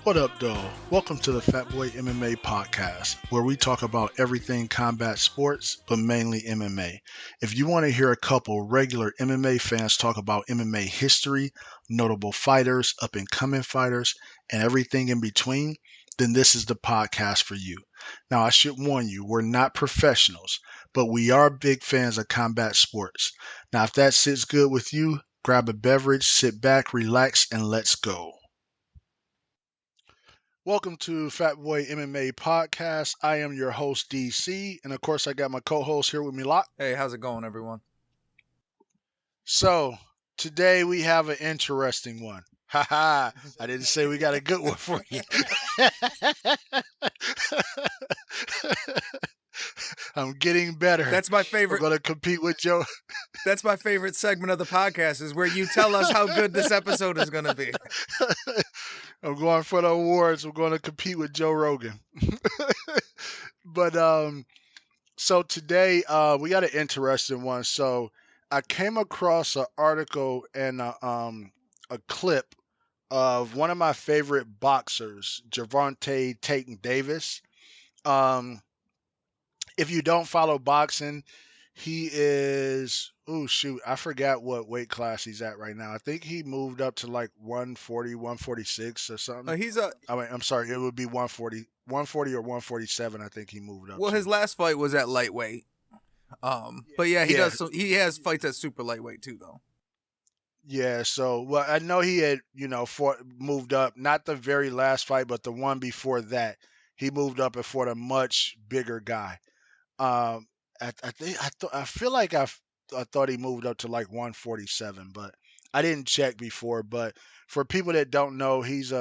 What up, though? Welcome to the Fat Boy MMA podcast, where we talk about everything combat sports, but mainly MMA. If you want to hear a couple regular MMA fans talk about MMA history, notable fighters, up-and-coming fighters, and everything in between, then this is the podcast for you. Now, I should warn you, we're not professionals, but we are big fans of combat sports. Now, if that sits good with you, grab a beverage, sit back, relax, and let's go. Welcome to Fat Boy MMA Podcast. I am your host, DC, and of course, I got my co-host here with me, Locke. Hey, how's it going, everyone? So, today we have an interesting one. Haha, I didn't say we got a good one for you. I'm getting better. That's my favorite. We're going to compete with Joe. That's my favorite segment of the podcast is where you tell us how good this episode is going to be. I'm going for the awards. We're going to compete with Joe Rogan. But so today we got an interesting one. So I came across an article and a clip of one of my favorite boxers, Gervonta Tank Davis. If you don't follow boxing, he is, oh shoot, I forgot what weight class he's at right now. I think he moved up to like 140, 146 or something. I'm sorry, it would be 140 or 147. I think he moved up. Well, his last fight was at lightweight. But yeah, he has fights at super lightweight too, though. Yeah, so well, I know he had, moved up, not the very last fight, but the one before that. He moved up and fought a much bigger guy. I feel like I thought he moved up to like 147, but I didn't check before. But for people that don't know, he's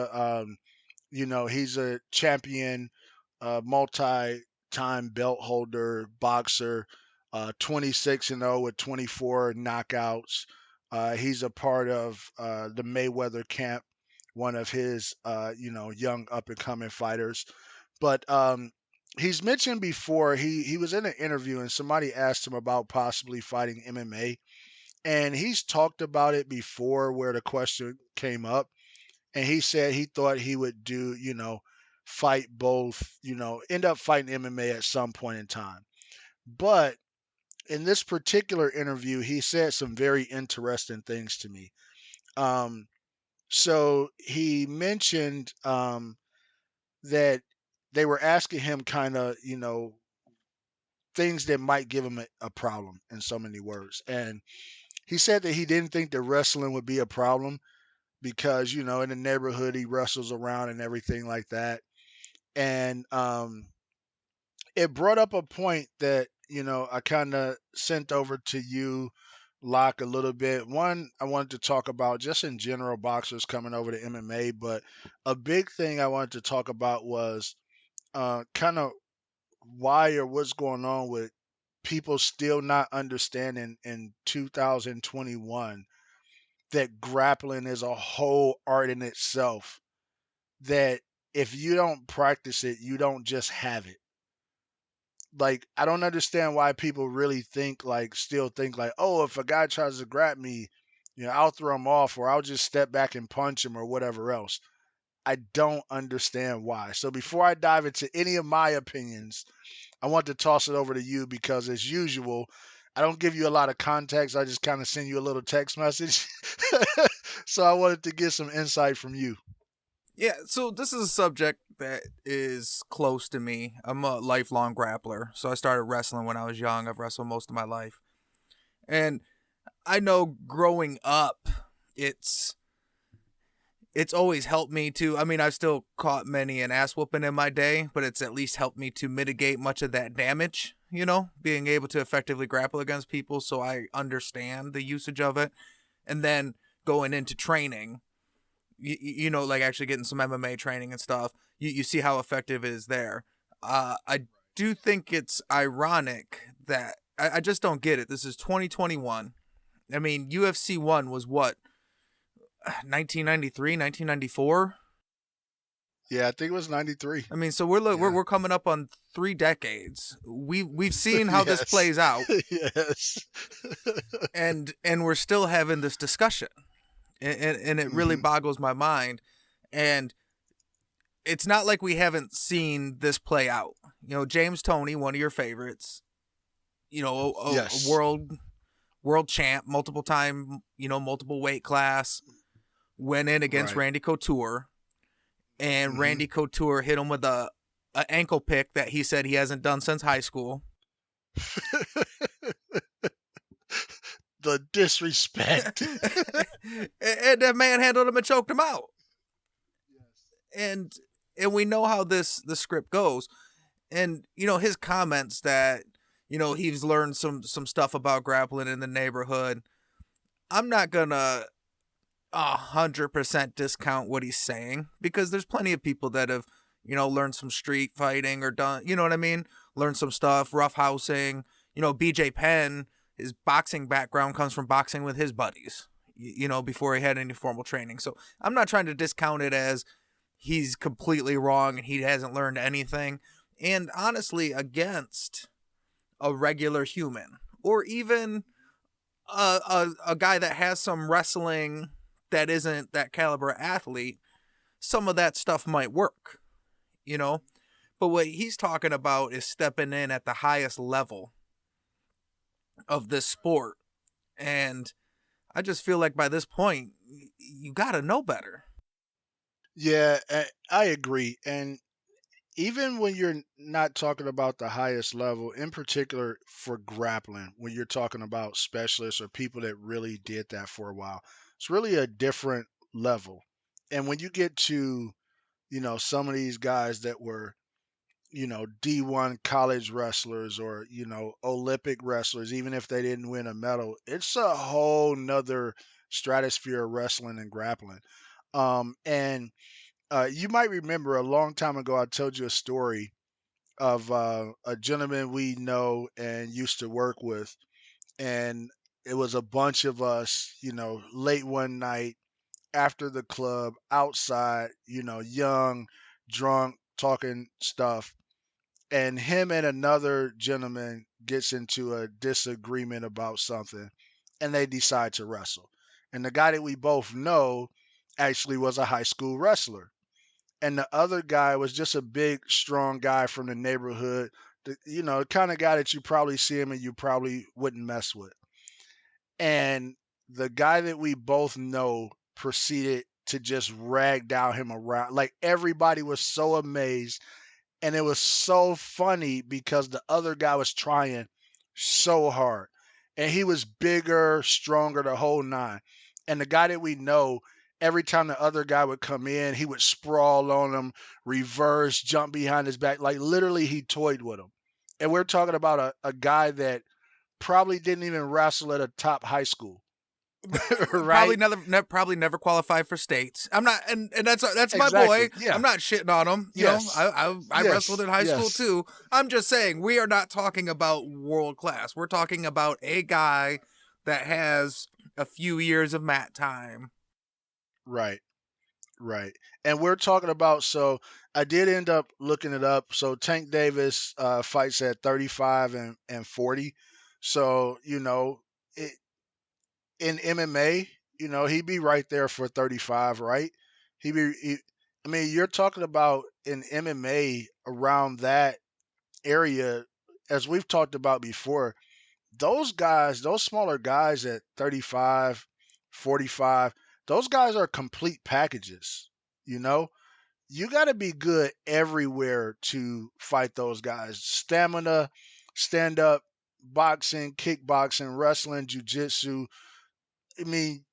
he's a champion, multi-time belt holder, boxer, 26-0 with 24 knockouts. He's a part of the Mayweather camp, one of his young up-and-coming fighters. But he's mentioned before he was in an interview and somebody asked him about possibly fighting MMA, and he's talked about it before where the question came up, and he said he thought he would do fight both, end up fighting MMA at some point in time. But in this particular interview, he said some very interesting things to me. So he mentioned that they were asking him kind of, things that might give him a problem in so many words. And he said that he didn't think that wrestling would be a problem because, in the neighborhood, he wrestles around and everything like that. And it brought up a point that, I kind of sent over to you, Locke, a little bit. One, I wanted to talk about just in general boxers coming over to MMA, but a big thing I wanted to talk about was kind of why or what's going on with people still not understanding in 2021 that grappling is a whole art in itself. That if you don't practice it, you don't just have it. Like, I don't understand why people really still think like, oh, if a guy tries to grab me, I'll throw him off or I'll just step back and punch him or whatever else. I don't understand why. So before I dive into any of my opinions, I want to toss it over to you because, as usual, I don't give you a lot of context. I just kind of send you a little text message. So I wanted to get some insight from you. Yeah, so this is a subject that is close to me. I'm a lifelong grappler, so I started wrestling when I was young. I've wrestled most of my life. And I know growing up, it's always helped me to, I've still caught many an ass whooping in my day, but it's at least helped me to mitigate much of that damage, being able to effectively grapple against people, so I understand the usage of it. And then going into training, like actually getting some MMA training and stuff, you see how effective it is there. I do think it's ironic that, I just don't get it. This is 2021. UFC 1 was what? 1993, 1994. Yeah, I think it was 93. So we're coming up on 3 decades. We've seen how this plays out. Yes. and we're still having this discussion. And it really boggles my mind. And it's not like we haven't seen this play out. James Toney, one of your favorites, a Yes. world champ, multiple time, multiple weight class, went in against Right. Randy Couture, and Hmm. Randy Couture hit him with a ankle pick that he said he hasn't done since high school. The disrespect. And that man handled him and choked him out. And we know how the script goes. And his comments that he's learned some stuff about grappling in the neighborhood. I'm not gonna 100% discount what he's saying, because there's plenty of people that have learned some street fighting or done, you know what I mean, learned some stuff, roughhousing. BJ Penn, his boxing background comes from boxing with his buddies, before he had any formal training. So I'm not trying to discount it as he's completely wrong and he hasn't learned anything. And honestly, against a regular human, or even a guy that has some wrestling that isn't that caliber athlete, some of that stuff might work, you know? But what he's talking about is stepping in at the highest level of this sport. And I just feel like by this point, you got to know better. Yeah, I agree. And even when you're not talking about the highest level, in particular for grappling, when you're talking about specialists or people that really did that for a while, it's really a different level. And when you get to, some of these guys that were, D1 college wrestlers or, Olympic wrestlers, even if they didn't win a medal, it's a whole nother stratosphere of wrestling and grappling. And you might remember a long time ago, I told you a story of a gentleman we know and used to work with. And it was a bunch of us, late one night after the club outside, young, drunk, talking stuff. And him and another gentleman gets into a disagreement about something and they decide to wrestle. And the guy that we both know actually was a high school wrestler, and the other guy was just a big, strong guy from the neighborhood. The kind of guy that you probably see him and you probably wouldn't mess with. And the guy that we both know proceeded to just rag down him around. Like everybody was so amazed, and it was so funny because the other guy was trying so hard, and he was bigger, stronger, the whole nine. And the guy that we know, every time the other guy would come in, he would sprawl on him, reverse, jump behind his back, like literally he toyed with him. And we're talking about a guy that probably didn't even wrestle at a top high school. Probably Right. probably never qualified for states. I'm not, and that's my boy. Exactly. Yeah. I'm not shitting on him. Yes. I wrestled Yes. in high school Yes. too. I'm just saying we are not talking about world class. We're talking about a guy that has a few years of mat time. Right. Right. And we're talking about, so I did end up looking it up. So Tank Davis fights at 35 and 40. So, it, in MMA, he'd be right there for 35, right? I mean, you're talking about in MMA around that area, as we've talked about before, those guys, those smaller guys at 35, 45, those guys are complete packages, you know? You got to be good everywhere to fight those guys. Stamina, stand up, boxing, kickboxing, wrestling, jujitsu. I mean,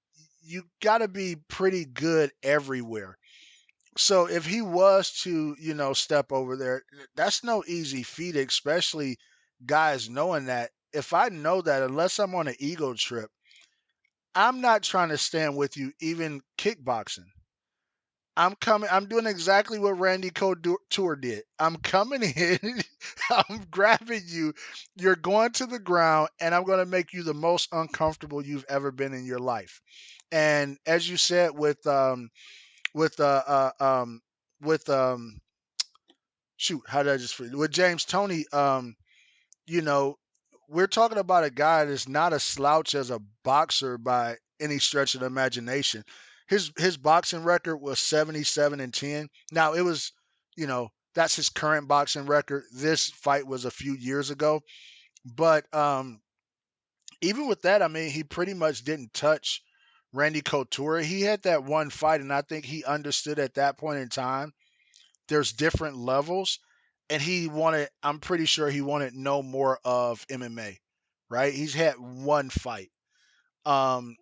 you got to be pretty good everywhere. So if he was to, step over there, that's no easy feat, especially guys knowing that. If I know that, unless I'm on an ego trip, I'm not trying to stand with you, even kickboxing. I'm coming. I'm doing exactly what Randy Couture did. I'm coming in. I'm grabbing you. You're going to the ground, and I'm going to make you the most uncomfortable you've ever been in your life. And as you said, with with shoot, how did I just forget? With James Toney, you know, we're talking about a guy that's not a slouch as a boxer by any stretch of the imagination. his boxing record was 77-10. Now it was, that's his current boxing record. This fight was a few years ago, but even with that, I mean, he pretty much didn't touch Randy Couture. He had that one fight, and I think he understood at that point in time there's different levels, and he wanted. I'm pretty sure he wanted no more of MMA, right? He's had one fight, um,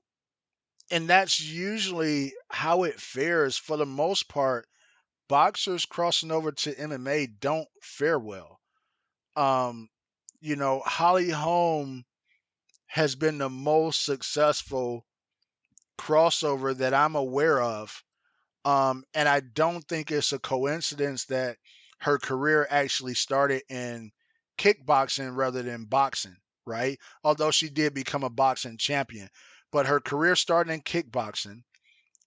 and that's usually how it fares for the most part. Boxers crossing over to MMA don't fare well. Um, Holly Holm has been the most successful crossover that I'm aware of. And I don't think it's a coincidence that her career actually started in kickboxing rather than boxing, right? Although she did become a boxing champion, but her career started in kickboxing.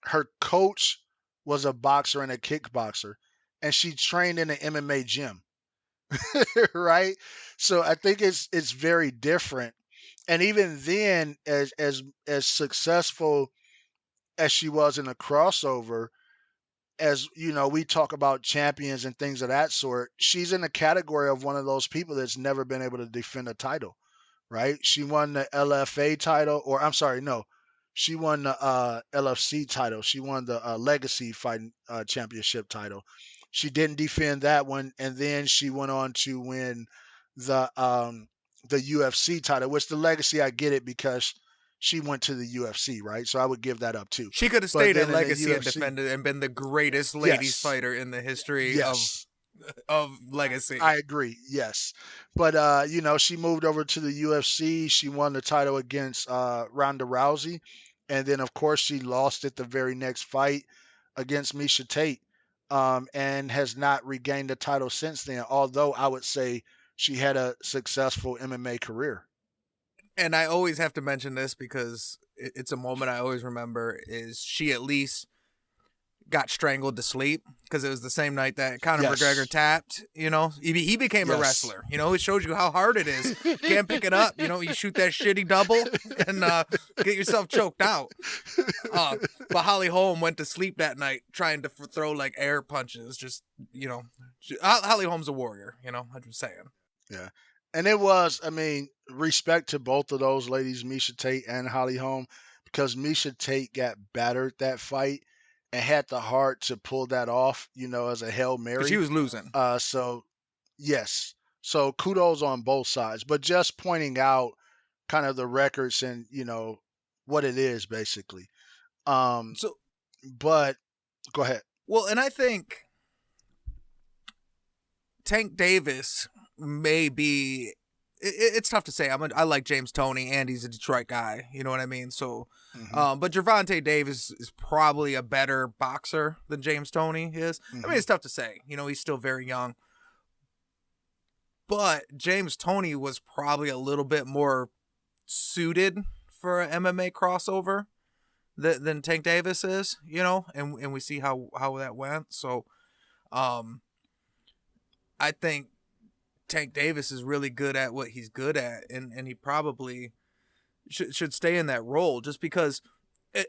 Her coach was a boxer and a kickboxer, and she trained in an MMA gym, right? So I think it's very different. And even then, as successful as she was in a crossover, as we talk about champions and things of that sort, she's in the category of one of those people that's never been able to defend a title, right? She won the LFA title, or I'm sorry, no, she won the LFC title. She won the Legacy Fighting Championship title. She didn't defend that one, and then she went on to win the um, the UFC title. Which the Legacy, I get it because she went to the UFC, right? So I would give that up too. She could have But stayed then at in the Legacy and UFC, defended and been the greatest ladies yes, fighter in the history yes, of Legacy. I agree. Yes, but she moved over to the UFC. She won the title against Ronda Rousey, and then of course she lost it the very next fight against Misha Tate, and has not regained the title since then. Although I would say she had a successful MMA career. And I always have to mention this because it's a moment I always remember. Is she at least got strangled to sleep because it was the same night that Conor McGregor Yes, tapped. He became a yes, wrestler. It shows you how hard it is. You can't pick it up. You shoot that shitty double and get yourself choked out. But Holly Holm went to sleep that night trying to throw like air punches. Just Holly Holm's a warrior. I'm just saying. yeah. And it was, I mean, respect to both of those ladies, Misha Tate and Holly Holm, because Misha Tate got battered that fight and had the heart to pull that off, as a Hail Because she Mary. was losing. So yes. So kudos on both sides. But just pointing out kind of the records and, what it is basically. Um, So but go ahead. well, and I think Tank Davis may be. It's tough to say. I like James Toney, and he's a Detroit guy. You know what I mean? So, Hmm. but Gervonta Davis is probably a better boxer than James Toney is. I mean, Hmm. it's tough to say. He's still very young. But James Toney was probably a little bit more suited for an MMA crossover than Tank Davis is. And we see how that went. So, um, I think Tank Davis is really good at what he's good at, and he probably should stay in that role just because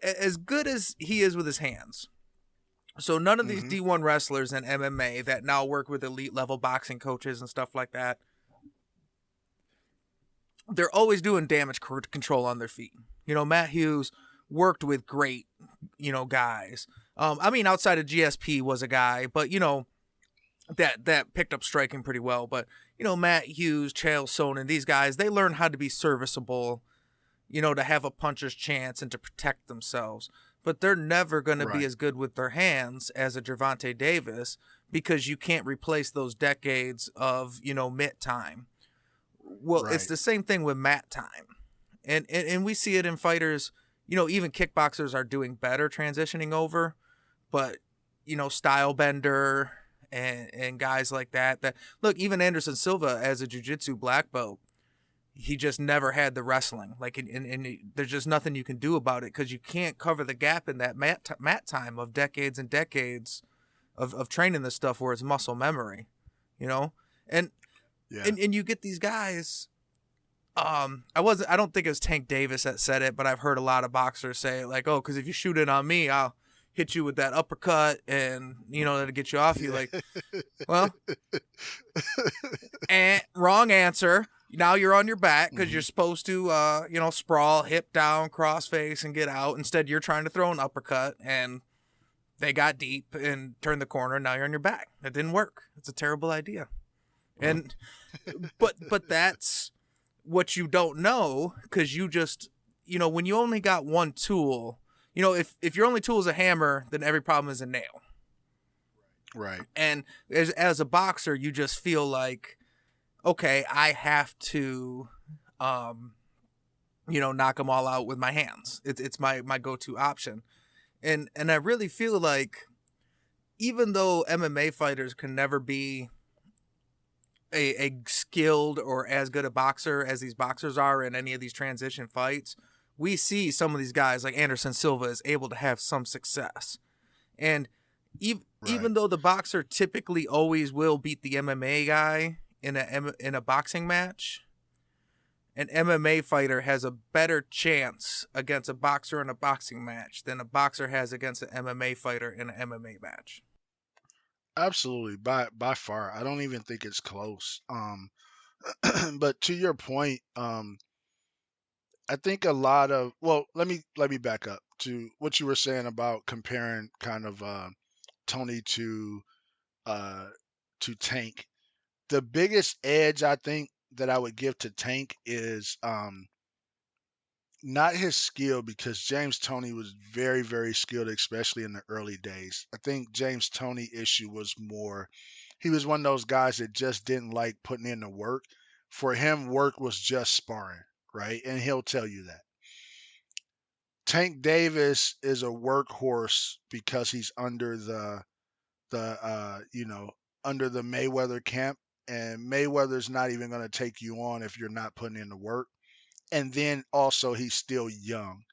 as good as he is with his hands. So none of these Hmm. D1 wrestlers in MMA that now work with elite level boxing coaches and stuff like that, they're always doing damage control on their feet. Matt Hughes worked with great, guys. Outside of GSP was a guy, but that picked up striking pretty well. But Matt Hughes, Chael Sonnen, these guys, they learn how to be serviceable, to have a puncher's chance and to protect themselves. But they're never going to be Right. as good with their hands as a Gervonta Davis because you can't replace those decades of mitt time. Well, it's Right. the same thing with mat time, and we see it in fighters. Even kickboxers are doing better transitioning over, but Style Bender and guys like that look, even Anderson Silva as a jiu-jitsu black belt, he just never had the wrestling, like, and there's just nothing you can do about it because you can't cover the gap in that mat time of decades and decades of training this stuff where it's muscle memory, you know and Yeah. and you get these guys I don't think it was Tank Davis that said it, but I've heard a lot of boxers say it, like, oh, because if you shoot it on me, I'll hit you with that uppercut, and that'll get you off you. Yeah. Like, well, wrong answer. Now you're on your back because Hmm. you're supposed to, sprawl, hip down, crossface, and get out. Instead, you're trying to throw an uppercut, and they got deep and turned the corner. And now you're on your back. That didn't work. It's a terrible idea. And but that's what you don't know, because you just, when you only got one tool, if your only tool is a hammer, then every problem is a nail. Right. And as a boxer, you just feel like, okay, I have to, knock them all out with my hands. It's my go-to option. And I really feel like, even though MMA fighters can never be a skilled or as good a boxer as these boxers are in any of these transition fights, we see some of these guys like Anderson Silva is able to have some success. And Right. even though the boxer typically always will beat the MMA guy in a boxing match, an MMA fighter has a better chance against a boxer in a boxing match than a boxer has against an MMA fighter in an MMA match. Absolutely. By far. I don't even think it's close. But to your point, I think a lot of, well, let me back up to what you were saying about comparing kind of Tony uh to Tank. The biggest edge I think that I would give to Tank is not his skill, because James Toney was very, very skilled, especially in the early days. I think James Toney issue was more, he was one of those guys that just didn't like putting in the work. For him, work was just sparring, right? And he'll tell you that. Tank Davis is a workhorse because he's the under the Mayweather camp, and Mayweather's not even going to take you on if you're not putting in the work. And then also he's still young.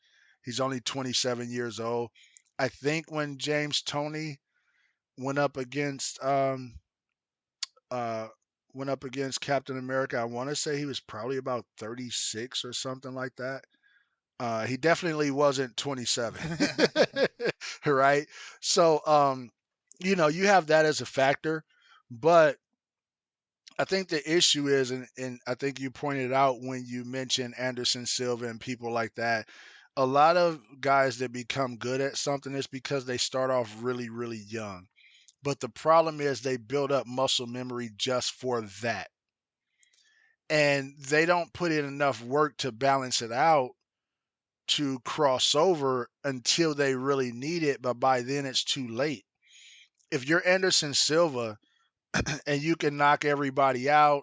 He's only 27 years old. I think when James Toney went up against uh went up against Captain America, I want to say he was probably about 36 or something like that. He definitely wasn't 27. Right? So you have that as a factor, but I think the issue is, and I think you pointed out when you mentioned Anderson Silva and people like that, a lot of guys that become good at something is because they start off really, really young. But the problem is they build up muscle memory just for that. And they don't put in enough work to balance it out to cross over until they really need it. But by then it's too late. If you're Anderson Silva and you can knock everybody out,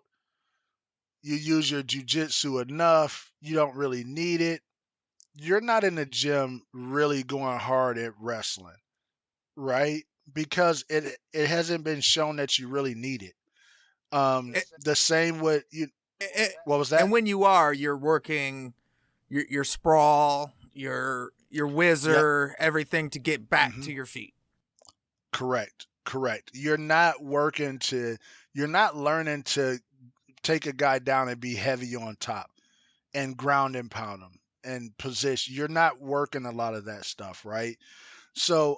you use your jujitsu enough, you don't really need it. You're not in the gym really going hard at wrestling, right? Because it hasn't been shown that you really need it. The same with you. What was that? And when you are, you're working your sprawl, your Yep. whizzer, everything to get back Hmm. to your feet. Correct. Correct. You're not learning to take a guy down and be heavy on top and ground and pound him and position. You're not working a lot of that stuff, right? So,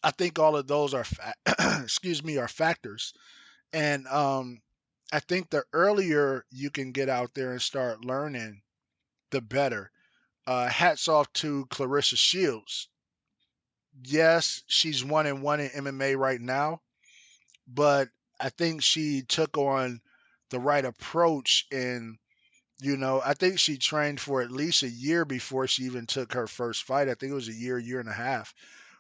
I think all of those are excuse me, are factors. And I think the earlier you can get out there and start learning, the better. Hats off to Clarissa Shields. Yes, she's 1-1 in MMA right now, but I think she took on the right approach. And I think she trained for at least a year before she even took her first fight. I think it was a year and a half.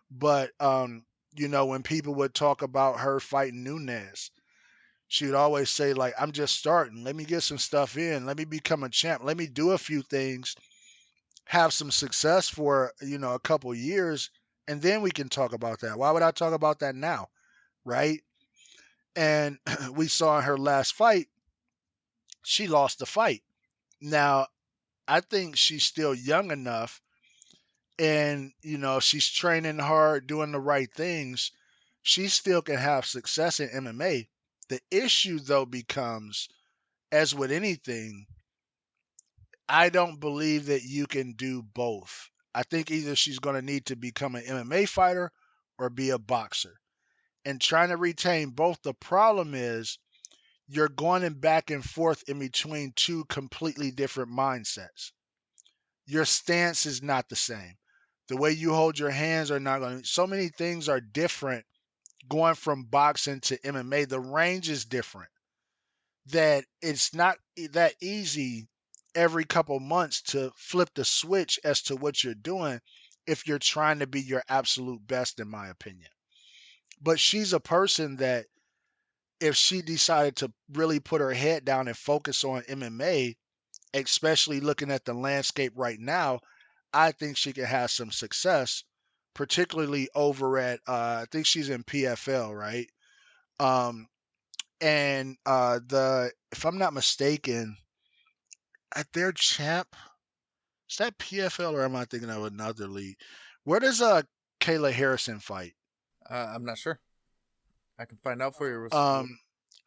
But when people would talk about her fighting Nunez, she would always say, like, I'm just starting. Let me get some stuff in. Let me become a champ. Let me do a few things, have some success for, a couple years, and then we can talk about that. Why would I talk about that now? Right? And we saw in her last fight, she lost the fight. Now, I think she's still young enough, and, she's training hard, doing the right things. She still can have success in MMA. The issue, though, becomes, as with anything, I don't believe that you can do both. I think either she's going to need to become an MMA fighter or be a boxer. And trying to retain both, the problem is you're going back and forth in between two completely different mindsets. Your stance is not the same. The way you hold your hands are not going to, so many things are different going from boxing to MMA. The range is different. That it's not that easy every couple months to flip the switch as to what you're doing if you're trying to be your absolute best, in my opinion. But she's a person that if she decided to really put her head down and focus on MMA, especially looking at the landscape right now, I think she could have some success, particularly over at I think she's in PFL, right? Um, and the if I'm not mistaken, at their champ, is that PFL or am I thinking of another league? Where does Kayla Harrison fight? I'm not sure. I can find out for you. Um,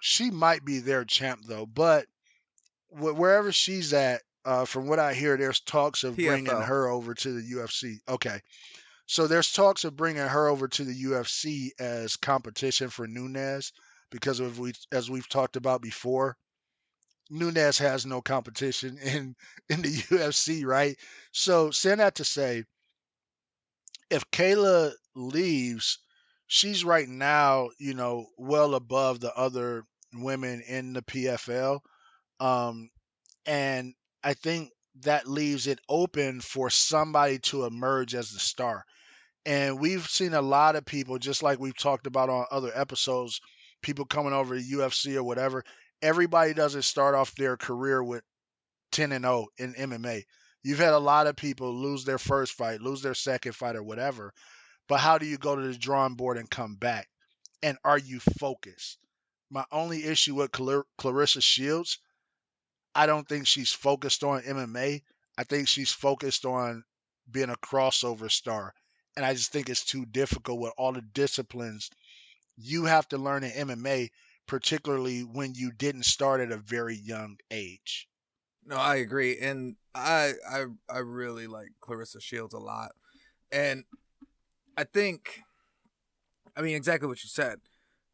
she might be their champ though, but wherever she's at, from what I hear, there's talks of bringing PFL. her over to the UFC. Okay, so there's talks of bringing her over to the UFC as competition for Nunes because of as we've talked about before, Nunes has no competition in the UFC, right? So saying that to say, if Kayla leaves, she's right now, well above the other women in the PFL. Um, and I think that leaves it open for somebody to emerge as the star. And we've seen a lot of people, just like we've talked about on other episodes, people coming over to UFC or whatever. Everybody doesn't start off their career with 10-0 in MMA. You've had a lot of people lose their first fight, lose their second fight, or whatever. But how do you go to the drawing board and come back? And are you focused? My only issue with Clarissa Shields, I don't think she's focused on MMA. I think she's focused on being a crossover star. And I just think it's too difficult with all the disciplines you have to learn in MMA, particularly when you didn't start at a very young age. No, I agree, and I really like Clarissa Shields a lot, and I think, I mean, exactly what you said.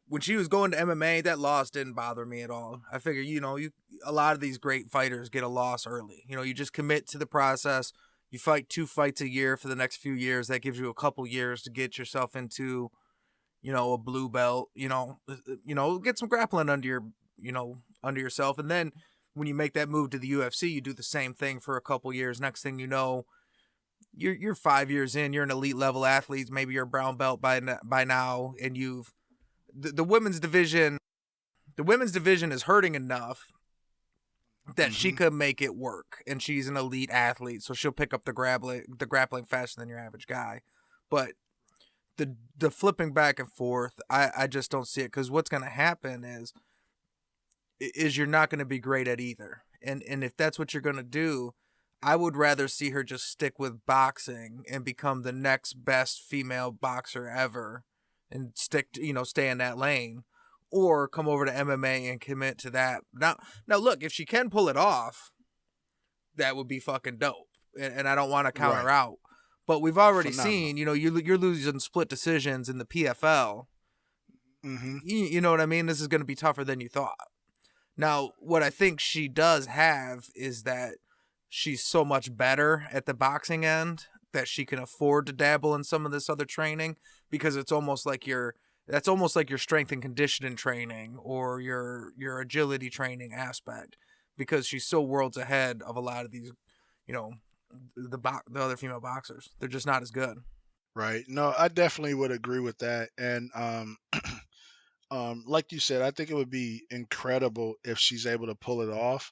When she was going to MMA, that loss didn't bother me at all. I figure, you a lot of these great fighters get a loss early. You just commit to the process. You fight 2 fights a year for the next few years. That gives you a couple years to get yourself into, a blue belt. Get some grappling under yourself, and then when you make that move to the UFC, you do the same thing for a couple years. Next thing you know, you're 5 years in. You're an elite level athlete. Maybe you're a brown belt by now, and you've the women's division. The women's division is hurting enough that she Hmm. could make it work, and she's an elite athlete, so she'll pick up the grappling faster than your average guy. But the flipping back and forth, I just don't see it, because what's going to happen is you're not going to be great at either. And if that's what you're going to do, I would rather see her just stick with boxing and become the next best female boxer ever and stay in that lane, or come over to MMA and commit to that. Now look, if she can pull it off, that would be fucking dope. And I don't want to count her Right. out. But we've already Phenomenal. seen, you're losing split decisions in the PFL. Hmm. You know what I mean? This is going to be tougher than you thought. Now, what I think she does have is that she's so much better at the boxing end that she can afford to dabble in some of this other training, because that's almost like your strength and conditioning training, or your agility training aspect, because she's so worlds ahead of a lot of these, you know, the other female boxers. They're just not as good. Right. No, I definitely would agree with that. And like you said, I think it would be incredible if she's able to pull it off.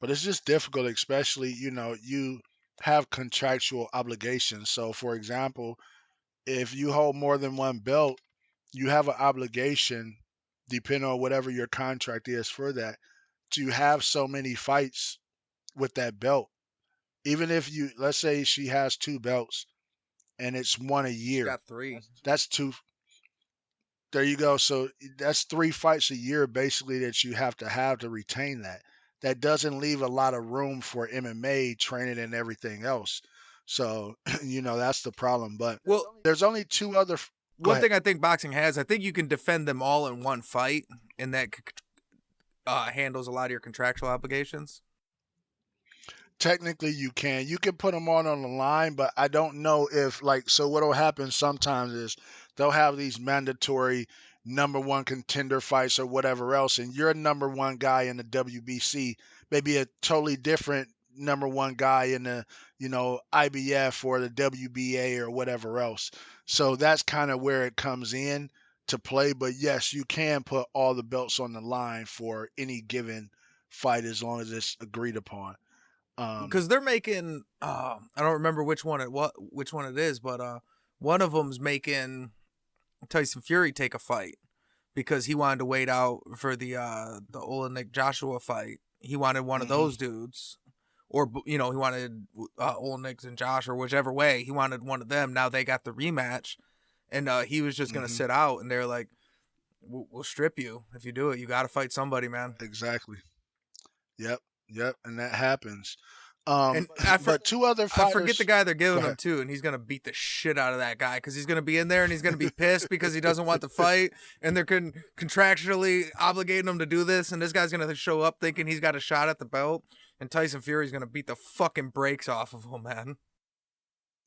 But it's just difficult, especially, you have contractual obligations. So, for example, if you hold more than one belt, you have an obligation, depending on whatever your contract is for that, to have so many fights with that belt. Even if let's say she has two belts and it's one a She's year, got 3. that's two. There you go. So that's three fights a year basically that you have to retain that. that doesn't leave a lot of room for MMA training and everything else. So, that's the problem. But Well, there's only two other. Go one ahead. thing I think boxing has, I think you can defend them all in one fight, and that handles a lot of your contractual obligations. Technically, you can put them on the line, but I don't know if like so. What'll happen sometimes is they'll have these mandatory number one contender fights or whatever else, and your number one guy in the WBC may be a totally different number one guy in the IBF or the WBA or whatever else. So that's kind of where it comes in to play. But yes, you can put all the belts on the line for any given fight as long as it's agreed upon. Because they're making, I don't remember which one it is, but one of them's making Tyson Fury take a fight because he wanted to wait out for the Olenek Joshua fight. He wanted one of hmm those dudes, or he wanted Olenek and Josh, or whichever way he wanted one of them. Now they got the rematch, and he was just gonna hmm sit out, and they're like, "We'll strip you if you do it. You got to fight somebody, man." Exactly. Yep. Yep. And that happens. And But two other I forget the fighters. guy they're Go giving him ahead. to, and he's gonna beat the shit out of that guy because he's gonna be in there and he's gonna be pissed because he doesn't want to fight, and they're contractually obligating him to do this, and this guy's gonna show up thinking he's got a shot at the belt, and Tyson Fury's gonna beat the fucking brakes off of him, man.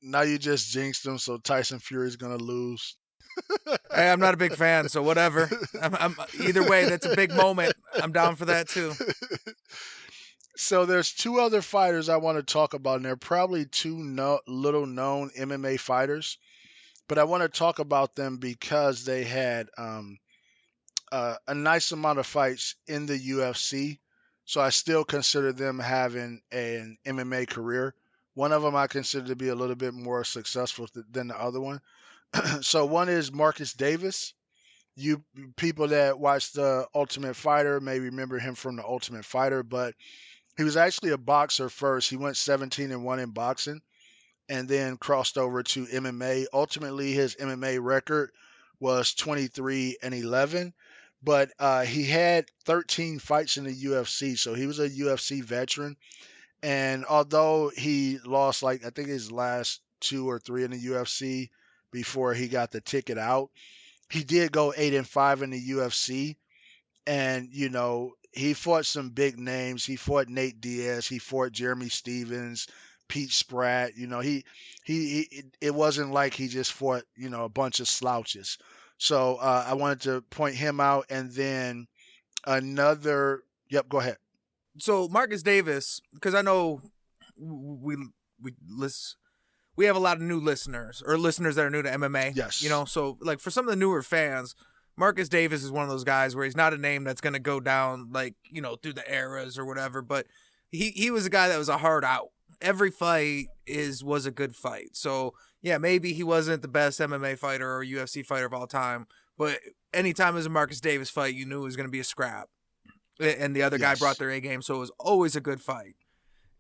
Now you just jinxed him, so Tyson Fury's gonna lose. Hey, I'm not a big fan, so whatever. I'm either way. That's a big moment. I'm down for that too. So there's two other fighters I want to talk about, and they're probably two little known MMA fighters, but I want to talk about them because they had a nice amount of fights in the UFC. So I still consider them having an MMA career. One of them I consider to be a little bit more successful than the other one. So one is Marcus Davis. You people that watch the Ultimate Fighter may remember him from the Ultimate Fighter, but he was actually a boxer first. He went 17-1 in boxing and then crossed over to MMA. Ultimately, his MMA record was 23-11, but he had 13 fights in the UFC, so he was a UFC veteran. And although he lost, like I think his last two or three in the UFC before he got the ticket out, he did go 8-5 in the UFC, and he fought some big names. He fought Nate Diaz. He fought Jeremy Stevens, Pete Spratt. It wasn't like he just fought a bunch of slouches. So I wanted to point him out, and then another. Yep, go ahead. So Marcus Davis, because I know we we list we have a lot of new listeners or listeners that are new to MMA. Yes. So like for some of the newer fans, Marcus Davis is one of those guys where he's not a name that's gonna go down like through the eras or whatever. But he was a guy that was a hard out. Every fight was a good fight. So yeah, maybe he wasn't the best MMA fighter or UFC fighter of all time, but anytime it was a Marcus Davis fight, you knew it was gonna be a scrap. And the other guy brought Yes. their A game, so it was always a good fight.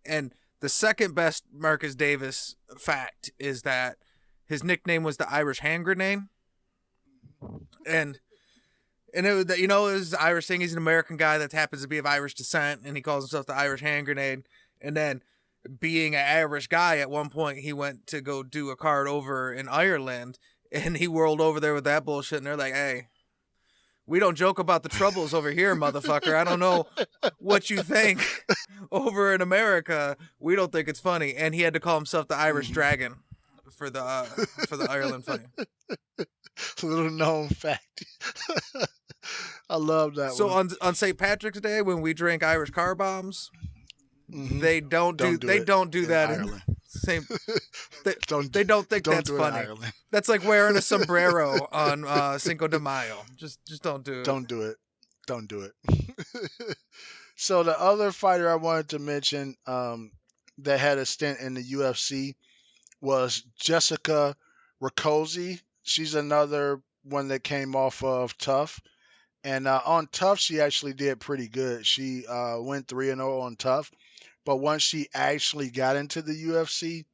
And the second best Marcus Davis fact is that his nickname was the Irish hand grenade, and it was it was the Irish thing. He's an American guy that happens to be of Irish descent, and he calls himself the Irish hand grenade. And then, being an Irish guy, at one point he went to go do a card over in Ireland, and he whirled over there with that bullshit. And they're like, "Hey, we don't joke about the troubles over here, motherfucker. I don't know what you think over in America. We don't think it's funny." And he had to call himself the Irish hmm Dragon for the Ireland fight. Little known fact. I love that So one. on St. Patrick's Day, when we drink Irish car bombs, hmm they Don't do it don't do in that in Ireland. Same. They, don't they don't think don't that's do it in funny. Ireland. That's like wearing a sombrero on Cinco de Mayo. Just don't do it. Don't do it. Don't do it. So the other fighter I wanted to mention that had a stint in the UFC was Jessica Ricozi. She's another one that came off of Tough. And on Tough, she actually did pretty good. She went 3-0 on Tough. But once she actually got into the UFC,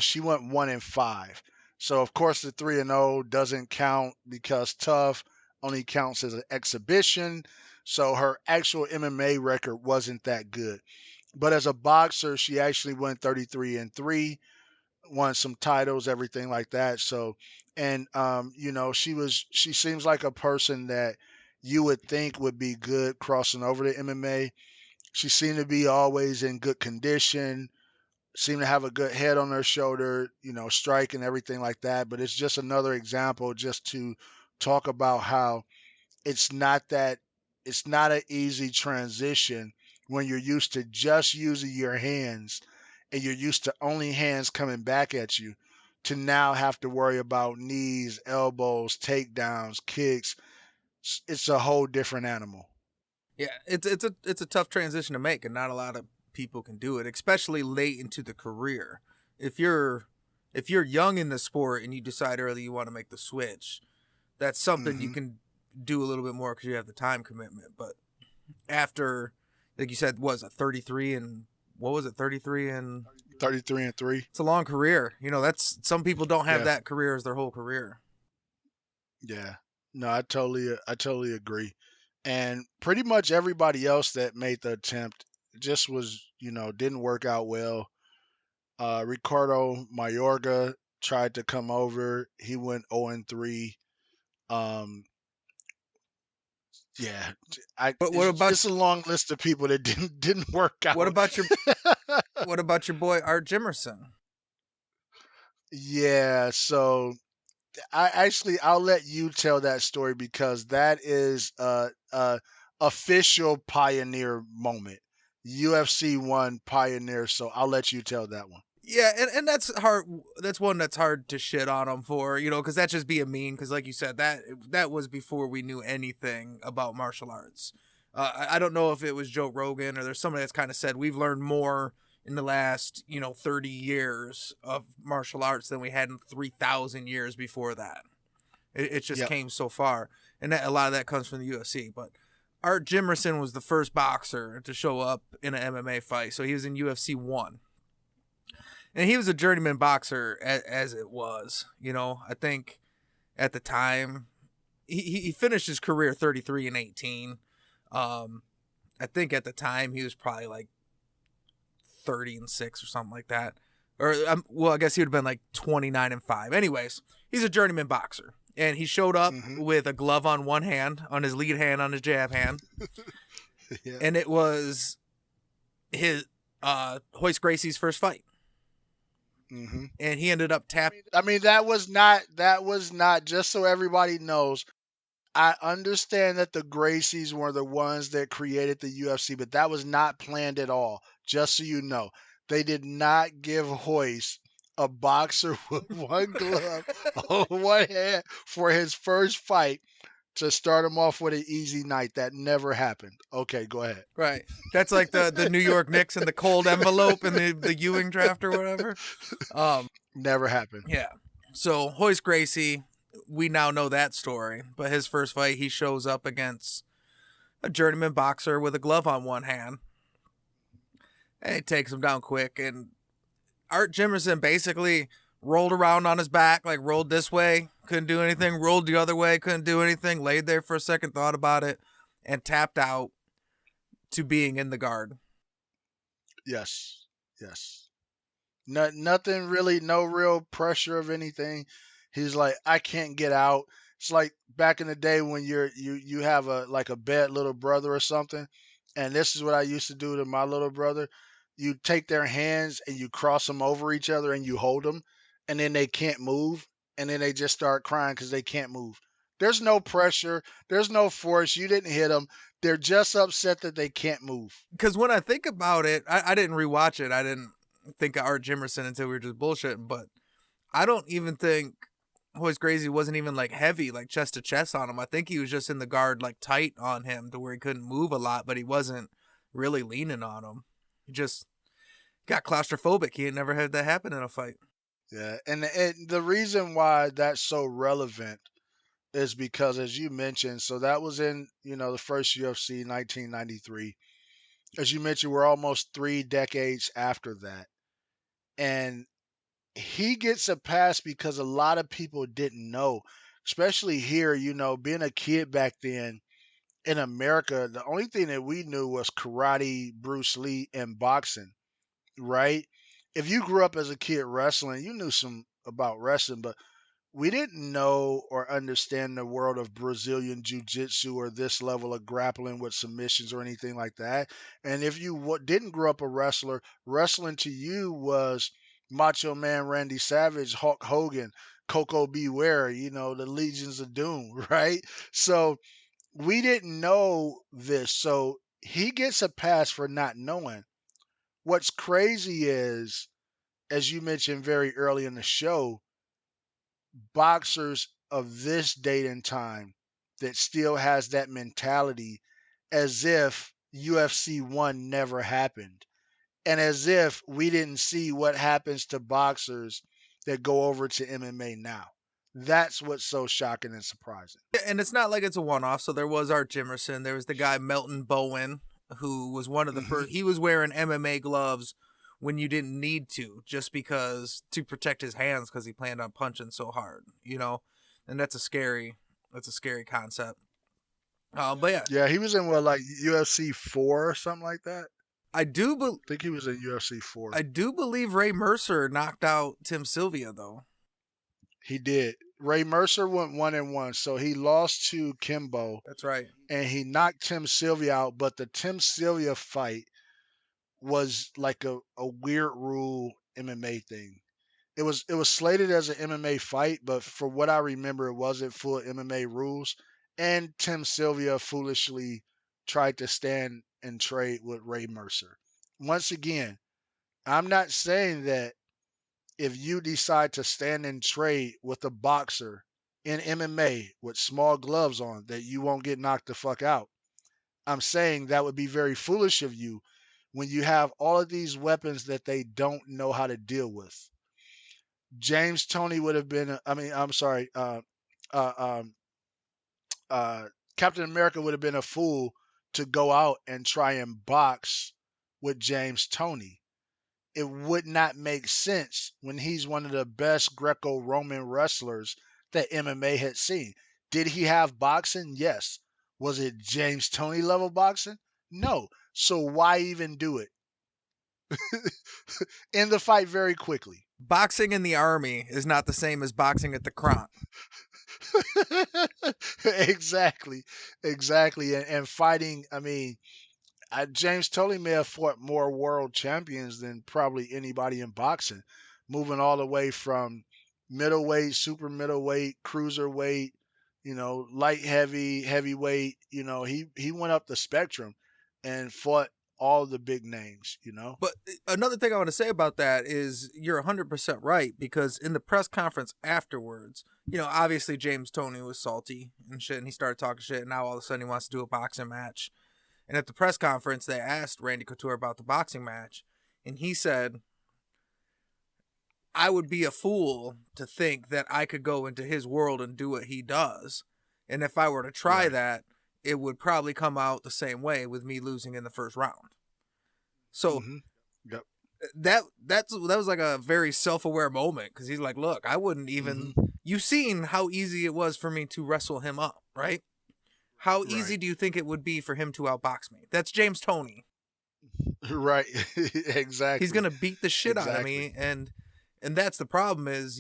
she went 1-5. So of course the 3-0 doesn't count because Tough only counts as an exhibition. So her actual MMA record wasn't that good. But as a boxer, she actually went 33-3, won some titles, everything like that. So, and she seems like a person that you would think would be good crossing over to MMA. She seemed to be always in good condition, seemed to have a good head on her shoulder, strike and everything like that. But it's just another example just to talk about how it's not that it's not an easy transition when you're used to just using your hands and you're used to only hands coming back at you to now have to worry about knees, elbows, takedowns, kicks. It's a whole different animal. Yeah, it's a tough transition to make, and not a lot of people can do it, especially late into the career. If you're if you're young in the sport and you decide early you want to make the switch, that's something you Hmm. can do a little bit more because you have the time commitment. But after, like you said, was a 33 and what was it, 33 and 33-3. it's a long career. That's some people don't have Yeah, that career as their whole career. yeah. No, I totally agree. And pretty much everybody else that made the attempt just was, didn't work out well. Ricardo Mayorga tried to come over. He went 0-3. Um, yeah, But it's a long list of people that didn't work what out. about your what about your boy Art Jimerson? Yeah, so I'll let you tell that story because that is a official pioneer moment. UFC one pioneer, so I'll let you tell that one. Yeah, and that's hard. That's one that's hard to shit on him for, because that's just being mean. Because like you said, that was before we knew anything about martial arts. I don't know if it was Joe Rogan or there's somebody that's kind of said we've learned more in the last 30 years of martial arts than we had in 3,000 years before that. It just Yep. came so far, and a lot of that comes from the UFC. But Art Jimerson was the first boxer to show up in an MMA fight, so he was in UFC one, and he was a journeyman boxer as it was. I think at the time he finished his career 33-18. I think at the time he was probably like 30-6 or something like that. Or well, I guess he would have been like 29-5. Anyways, he's a journeyman boxer, and he showed up Hmm. with a glove on one hand, on his lead hand, on his jab hand, Yeah. and it was his Hoist Gracie's first fight, Hmm. and he ended up tap. I mean, that was not just so everybody knows. I understand that the Gracies were the ones that created the UFC, but that was not planned at all. Just so you know, they did not give Hoist a boxer with one glove on one hand for his first fight to start him off with an easy night. That never happened. Okay, go ahead. Right. That's like the New York Knicks and the cold envelope and the Ewing draft or whatever. Um, Never happened. yeah. So Hoist Gracie, we now know that story. But his first fight, he shows up against a journeyman boxer with a glove on one hand, and he takes him down quick. And Art Jimerson basically rolled around on his back, like rolled this way, couldn't do anything, rolled the other way, couldn't do anything, laid there for a second, thought about it, and tapped out to being in the guard. Yes. Yes. Nothing really, no real pressure of anything. He's like, I can't get out. It's like back in the day when you have a like a bad little brother or something, and this is what I used to do to my little brother. You take their hands and you cross them over each other and you hold them, and then they can't move, and then they just start crying because they can't move. There's no pressure. There's no force. You didn't hit them. They're just upset that they can't move. Because when I think about it, I didn't rewatch it. I didn't think of Art Jimerson until we were just bullshitting. But I don't even think Hoist Gracie wasn't even like heavy, like chest to chest on him. I think he was just in the guard, like tight on him to where he couldn't move a lot, but he wasn't really leaning on him. He just got claustrophobic. He had never had that happen in a fight. Yeah, and the reason why that's so relevant is because, as you mentioned, so that was in the first UFC 1993. As you mentioned, we're almost 3 decades after that, and he gets a pass because a lot of people didn't know, especially here. Being a kid back then, in America, the only thing that we knew was karate, Bruce Lee, and boxing, right? If you grew up as a kid wrestling, you knew some about wrestling, but we didn't know or understand the world of Brazilian Jiu Jitsu or this level of grappling with submissions or anything like that. And if you didn't grow up a wrestler, wrestling to you was Macho Man Randy Savage, Hulk Hogan, Coco Beware, the Legions of Doom, right? So we didn't know this. So he gets a pass for not knowing. What's crazy is, as you mentioned very early in the show, boxers of this date and time that still has that mentality as if UFC 1 never happened and as if we didn't see what happens to boxers that go over to MMA now. That's what's so shocking and surprising. And it's not like it's a one-off. So there was Art Jimerson. There was the guy Melton Bowen, who was one of the Hmm. first. He was wearing MMA gloves when you didn't need to, just because to protect his hands because he planned on punching so hard, and that's a scary concept. But yeah, Yeah, he was in what, like UFC 4 or something like that. I do, I think he was in UFC 4. I do believe Ray Mercer knocked out Tim Sylvia though. He did. Ray Mercer went 1-1, so he lost to Kimbo That's right. and he knocked Tim Sylvia out. But the Tim Sylvia fight was like a weird rule MMA thing. It was slated as an MMA fight, but for what I remember, it wasn't full MMA rules. And Tim Sylvia foolishly tried to stand and trade with Ray Mercer. Once again, I'm not saying that if you decide to stand and trade with a boxer in MMA with small gloves on, that you won't get knocked the fuck out. I'm saying that would be very foolish of you when you have all of these weapons that they don't know how to deal with. James Tony would have been, I mean, I'm sorry, uh, um, uh, Captain America would have been a fool to go out and try and box with James Tony. It would not make sense when he's one of the best Greco Roman wrestlers that MMA had seen. Did he have boxing? Yes. Was it James Tony level boxing? No. So why even do it? End the fight very quickly. Boxing in the army is not the same as boxing at the Kronk. Exactly. Exactly. And fighting, I mean, James Tony may have fought more world champions than probably anybody in boxing, moving all the way from middleweight, super middleweight, cruiserweight, light heavy, heavyweight. He went up the spectrum and fought all the big names. But another thing I want to say about that is you're 100% right, because in the press conference afterwards, obviously James Toney was salty and shit, and he started talking shit, and now all of a sudden he wants to do a boxing match. And at the press conference, they asked Randy Couture about the boxing match, and he said, I would be a fool to think that I could go into his world and do what he does. And if I were to try Right. that, it would probably come out the same way with me losing in the first round. So Hmm. Yep. that was like a very self-aware moment, because he's like, look, I wouldn't even, Hmm. you've seen how easy it was for me to wrestle him up, right? How Right. easy do you think it would be for him to outbox me? That's James Toney. Right. He's Exactly. gonna beat the shit out of Exactly. me, and that's the problem. Is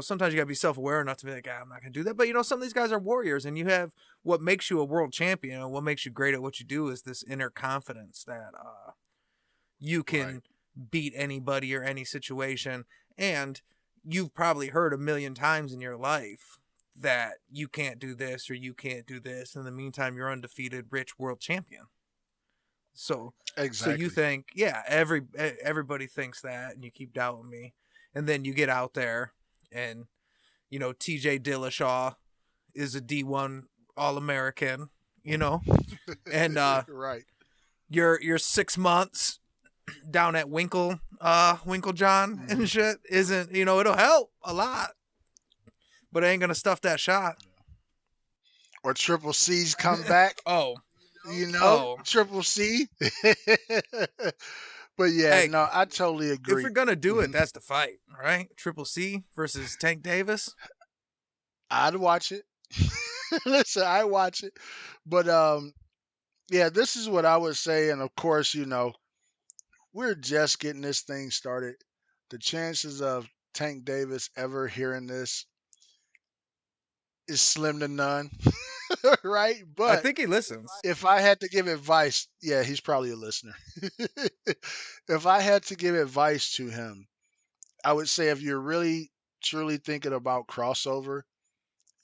sometimes you gotta be self-aware enough to be like, I'm not gonna do that. But some of these guys are warriors, and you have what makes you a world champion and what makes you great at what you do is this inner confidence that you Right. can beat anybody or any situation. And you've probably heard a million times in your life that you can't do this or you can't do this. In the meantime, you're undefeated, rich world champion. So you Exactly. think, yeah, everybody thinks that, and you keep doubting me, and then you get out there, and T.J. Dillashaw is a D1 All American, and Right. your 6 months down at Winklejohn Hmm. and shit isn't, it'll help a lot, but it ain't gonna stuff that shot. Or Triple C's come back. Oh, oh, Triple C. But yeah, hey, no, I totally if you're agree. gonna do it, Mhm. that's the fight, right? Triple C versus Tank Davis. I'd watch it. Listen, I watch it, but Yeah, this is what I would say. And of course, we're just getting this thing started. The chances of Tank Davis ever hearing this is slim to none, right? I But think he listens. if I had to give advice, yeah, he's probably a listener. If I had to give advice to him, I would say if you're really truly thinking about crossover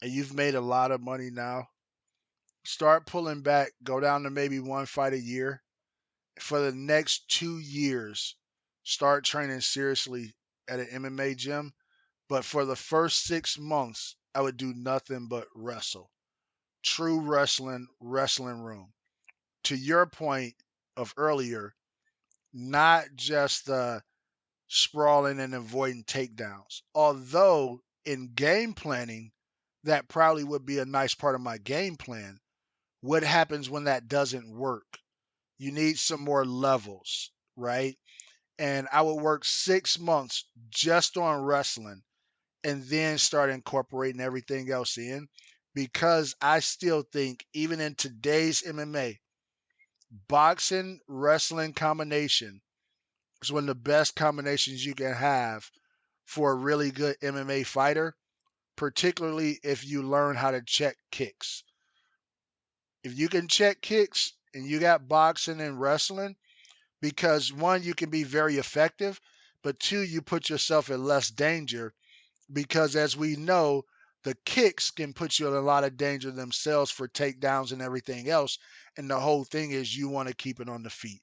and you've made a lot of money now, start pulling back, go down to maybe one fight a year. For the next 2 years, start training seriously at an MMA gym. But for the first 6 months, I would do nothing but wrestle. True wrestling, wrestling room. To your point of earlier, not just sprawling and avoiding takedowns. Although in game planning, that probably would be a nice part of my game plan. What happens when that doesn't work? You need some more levels, right? And I would work 6 months just on wrestling and then start incorporating everything else in because I still think, even in today's MMA, boxing wrestling combination is one of the best combinations you can have for a really good MMA fighter, particularly if you learn how to check kicks. If you can check kicks and you got boxing and wrestling, because one, you can be very effective, but two, you put yourself in less danger because as we know, the kicks can put you in a lot of danger themselves for takedowns and everything else. And the whole thing is you want to keep it on the feet.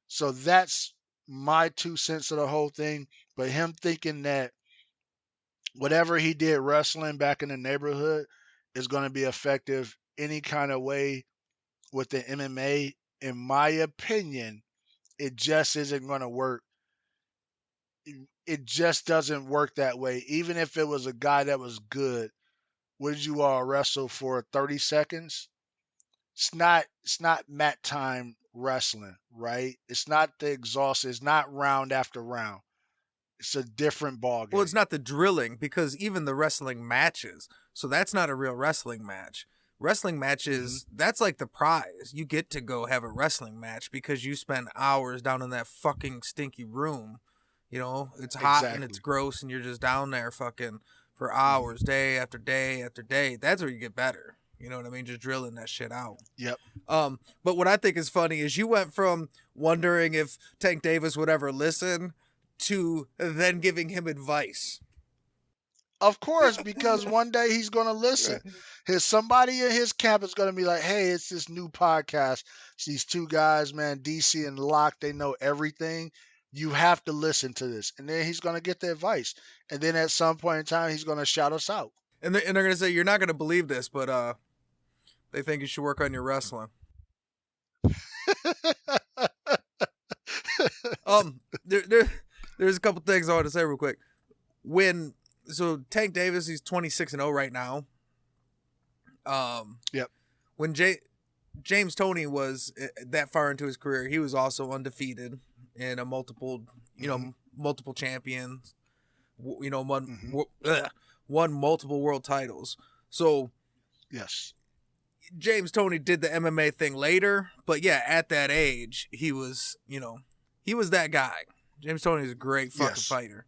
So that's my 2 cents of the whole thing. But him thinking that whatever he did wrestling back in the neighborhood is going to be effective any kind of way with the MMA, in my opinion, it just isn't going to work. It just doesn't work that way. Even if it was a guy that was good, would you all wrestle for 30 seconds? It's not mat time wrestling, right? It's not the exhaust, it's not round after round. It's a different ball Well, it's game. not the drilling because even the wrestling matches, so that's not a real wrestling match. Wrestling Hmm. matches, that's like the prize. You get to go have a wrestling match because you spend hours down in that fucking stinky room. You know, it's hot and it's Exactly. gross and you're just down there fucking for Hmm. hours, day after day after day. That's where you get better. You know what I mean? Just drilling that shit out. Yep. But what I think is funny is you went from wondering if Tank Davis would ever listen to then giving him advice. Of course, because one day he's going to listen. His somebody in his camp is going to be like, "Hey, it's this new podcast. It's these two guys, man, DC and Locke. They know everything. You have to listen to this." And then he's going to get the advice. And then at some point in time, he's going to shout us out. And they're gonna say you're not gonna believe this, but they think you should work on your wrestling. Um, there's a couple things I want to say real quick. When so Tank Davis, he's 26-0 right now. Um, Yep. when James Toney was that far into his career, he was also undefeated in a multiple, Hmm. multiple champions. You know, won Hmm. won multiple world titles. So Yes. James Toney did the MMA thing later, but yeah, at that age, he was, he was that guy. James Toney is a great fucking Yes. fighter.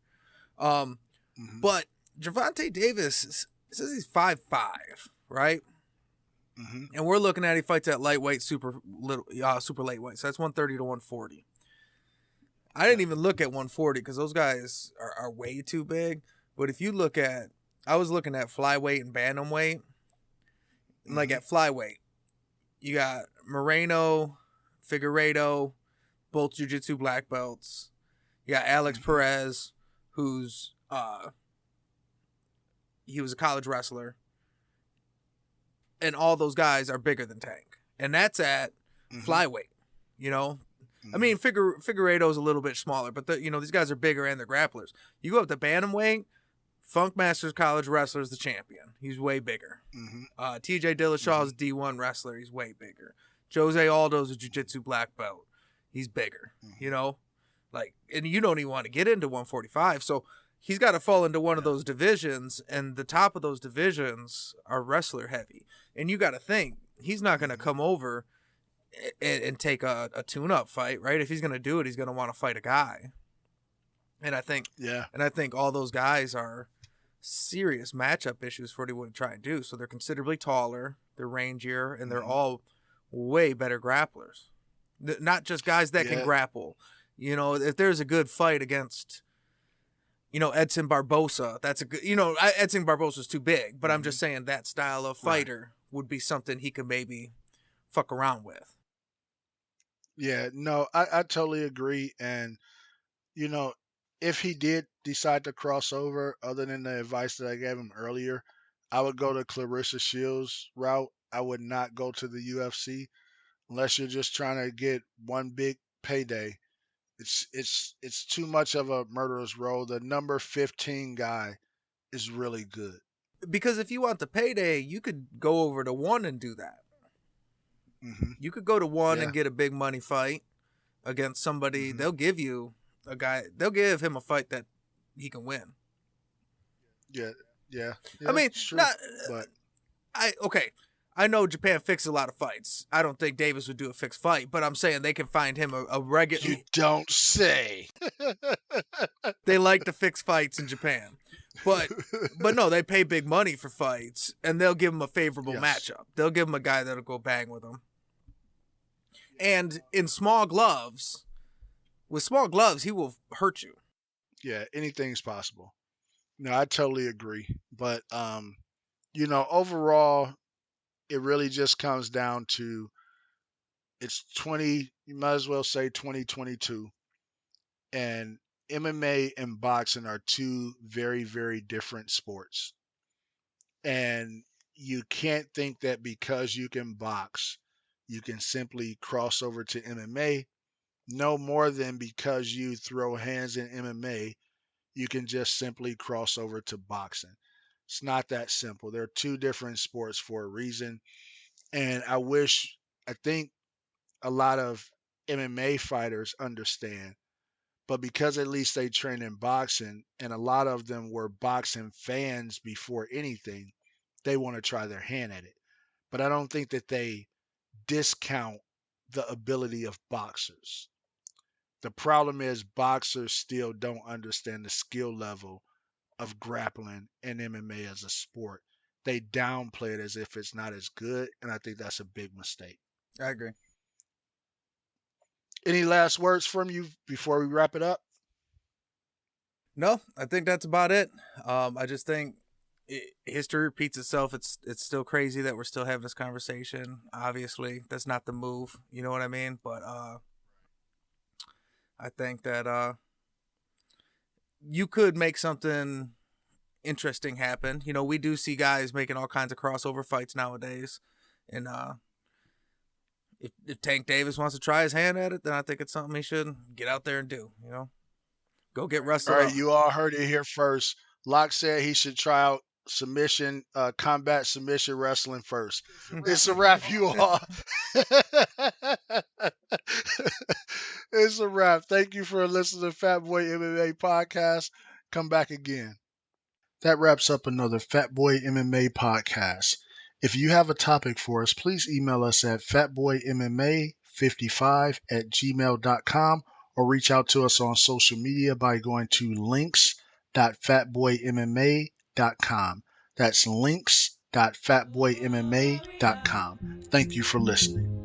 Um, Hmm. but Gervonta Davis says he's 5'5", right? Hmm. And we're looking at he fights at lightweight, super lightweight. So that's 130 to 140. I didn't Yep. even look at 140 because those guys are way too big. But if you look at, I was looking at flyweight and bantamweight. And like Hmm. at flyweight, you got Moreno, Figueiredo, both jiu-jitsu black belts. You got Alex Hmm. Perez, who's he was a college wrestler, and all those guys are bigger than Tank, and that's at Hmm. flyweight. You know, I Hmm. mean Figueiredo's a little bit smaller, but these guys are bigger and they're grapplers. You go up to bantamweight, Funk Masters college wrestler is the champion. He's way bigger. Hmm. TJ Dillashaw is Hmm. a D1 wrestler. He's way bigger. Jose Aldo's a jiu-jitsu black belt. He's bigger. You Hmm. know, like, and you don't even want to get into 145. So he's got to fall into one of Yeah. those divisions, and the top of those divisions are wrestler heavy. And you got to think he's not going to Hmm. come over and take a tune-up fight, right? If he's gonna do it, he's gonna want to fight a guy. And I think Yeah. all those guys are serious matchup issues for what he would try and do. So they're considerably taller, they're rangier, and they're all way better grapplers. Not just guys that can Yeah. grapple. You know, if there's a good fight against, Edson Barbosa, that's a good, Edson Barbosa's too big, but I'm just saying that style of fighter would be something he could maybe fuck around with. Yeah. No, I totally agree. And, you know, if he did decide to cross over, other than the advice that I gave him earlier, I would go to Clarissa Shields route. I would not go to the UFC unless you're just trying to get one big payday. It's too much of a murderer's row. The number 15 guy is really good. Because if you want the payday, you could go over to one and do that. Hmm. You could go to one Yeah. and get a big money fight against somebody. Hmm. They'll give you a guy. They'll give him a fight that he can win. Yeah. Yeah. I Yeah. mean, It's true. not But okay. I know Japan fixes a lot of fights. I don't think Davis would do a fixed fight, but I'm saying they can find him a regular. you don't say. They like to fix fights in Japan, but no, they pay big money for fights, and they'll give him a favorable Yes. matchup. They'll give him a guy that'll go bang with him. And in small gloves, with small gloves, he will hurt you. Yeah, anything's possible. No, I totally agree. But overall, it really just comes down to it's 20, you might as well say 2022. And MMA and boxing are two very, very different sports. And you can't think that because you can box, you can simply cross over to MMA. No more than because you throw hands in MMA, you can just simply cross over to boxing. It's not that simple. They're two different sports for a reason. And I think a lot of MMA fighters understand, but because at least they train in boxing and a lot of them were boxing fans before anything, they want to try their hand at it. But I don't think that they discount the ability of boxers. The problem is boxers still don't understand the skill level of grappling and MMA as a sport. They downplay it as if it's not as good, and I think that's a big mistake. I agree. Any last words from you before we wrap it up? No, I think that's about it. I just think history repeats itself. It's still crazy that we're still having this conversation. Obviously, that's not the move. You know what I mean? But I think that you could make something interesting happen. You know, we do see guys making all kinds of crossover fights nowadays, and if Tank Davis wants to try his hand at it, then I think it's something he should get out there and do. You know, go get All wrestled right, up. you all heard it here first. Locke said he should try out combat submission wrestling first. It's a wrap, you all. It's a wrap. Thank you for listening to Fat Boy MMA podcast. Come back again. That wraps up another Fat Boy MMA podcast. If you have a topic for us, please email us at fatboymma55@gmail.com or reach out to us on social media by going to links.fatboymma.com. That's links.fatboymma.com. Thank you for listening.